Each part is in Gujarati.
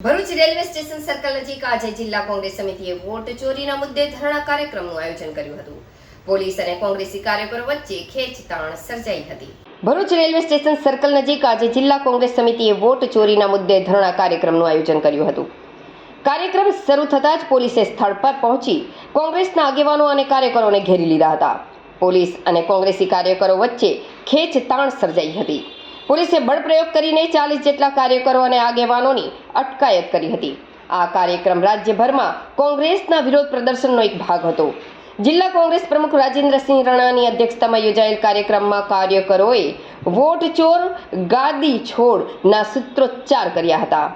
ભરૂચ રેલવે સ્ટેશન સર્કલ નજીક આજે જિલ્લા કોંગ્રેસ સમિતિએ વોટ ચોરીના મુદ્દે ધરણા કાર્યક્રમનું આયોજન કર્યું હતું. પોલીસ અને કોંગ્રેસી કાર્યકરો વચ્ચે ખેંચતાણ સર્જાઈ હતી. ભરૂચ રેલવે સ્ટેશન સર્કલ નજીક આજે જિલ્લા કોંગ્રેસ સમિતિએ વોટ ચોરીના મુદ્દે ધરણા કાર્યક્રમનું આયોજન કર્યું હતું. કાર્યક્રમ શરૂ થતાં જ પોલીસે સ્થળ પર પહોંચી કોંગ્રેસના આગેવાનો અને કાર્યકરોને ઘેરી લીધા હતા. પોલીસ અને કોંગ્રેસી કાર્યકરો વચ્ચે ખેંચતાણ સર્જાઈ હતી. પોલીસે બળપ્રયોગ કરીને 40 જેટલા કાર્યકરો અને આગેવાનોની અટકાયત કરી હતી. આ કાર્યક્રમ રાજ્યભરમાં કોંગ્રેસના વિરોધ પ્રદર્શનનો એક ભાગ હતો. જિલ્લા કોંગ્રેસ પ્રમુખ રાજેન્દ્રસિંહ રણાની અધ્યક્ષતામાં યોજાયેલ કાર્યક્રમમાં કાર્યકરોએ વોટ ચોર ગાદી છોડના સૂત્રોચ્ચાર કર્યા હતા.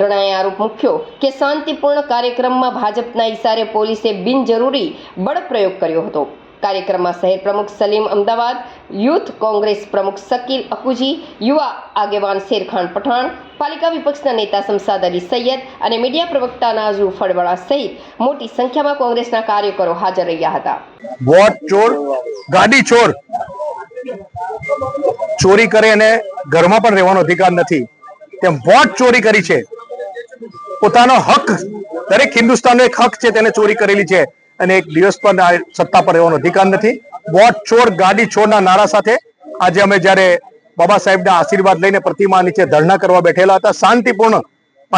રણાએ આરોપ મૂક્યો કે શાંતિપૂર્ણ કાર્યક્રમમાં ભાજપના ઇશારે પોલીસે બિનજરૂરી બળપ્રયોગ કર્યો હતો. કાર્યક્રમમાં શહેર પ્રમુખ સલીમ અમદાવાદ, યુથ કોંગ્રેસ પ્રમુખ શકીલ અકુજી, યુવા આગેવાન શેરખાન પઠાણ, પાલિકા વિપક્ષના નેતા શમશાદ અલી સૈયદ અને મીડિયા પ્રવક્તા નાઝુ ફળવાળા સહિત મોટી સંખ્યામાં કોંગ્રેસના કાર્યકરો હાજર રહ્યા હતા. વોટ ચોર ગાડી ચોર ચોરી કરે અને ઘરમાં પણ રહેવાનો અધિકાર નથી, તેમ વોટ ચોરી કરી છે. પોતાનો હક, દરેક હિન્દુસ્તાનનો એક હક છે, તેને ચોરી કરેલી છે અને એક દિવસ પણ સત્તા પર રહેવાનો અધિકાર નથી. વોટ ચોર ગાડી ચોરના નારા સાથે આજે અમે જ્યારે બાબા સાહેબના આશીર્વાદ લઈને પ્રતિમા નીચે ધરણા કરવા બેઠેલા હતા શાંતિપૂર્ણ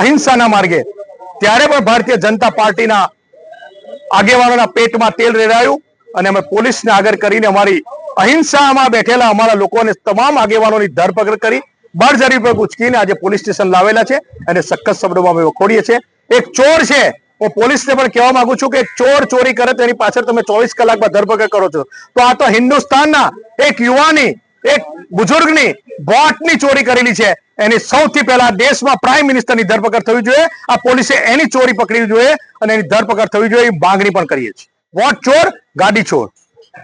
અહિંસાના માર્ગે, ત્યારે પણ ભારતીય જનતા પાર્ટીના આગેવાનોના પેટમાં તેલ રેડાયું અને અમે પોલીસને આગળ કરીને અમારી અહિંસામાં બેઠેલા અમારા લોકોને તમામ આગેવાનોની ધરપકડ કરી બળજબરી પર ઉચકીને આજે પોલીસ સ્ટેશન લાવેલા છે અને સખત શબ્દોમાં અમે વખોડીએ છીએ. એક ચોર છે. હું પોલીસને પણ કહેવા માંગુ છું કે ચોર ચોરી કરે તો એની પાછળ તમે 24 કલાકમાં ધરપકડ કરો છો, તો આ તો હિન્દુસ્તાનના એક યુવાની, એક બુઝુર્ગની વોટની ચોરી કરેલી છે. એની સૌથી પહેલા દેશમાં પ્રાઇમ મિનિસ્ટરની ધરપકડ થવી જોઈએ. આ પોલીસે એની ચોરી પકડવી જોઈએ અને એની ધરપકડ થવી જોઈએ, એ માંગણી પણ કરીએ છીએ. વોટ ચોર ગાડી ચોર.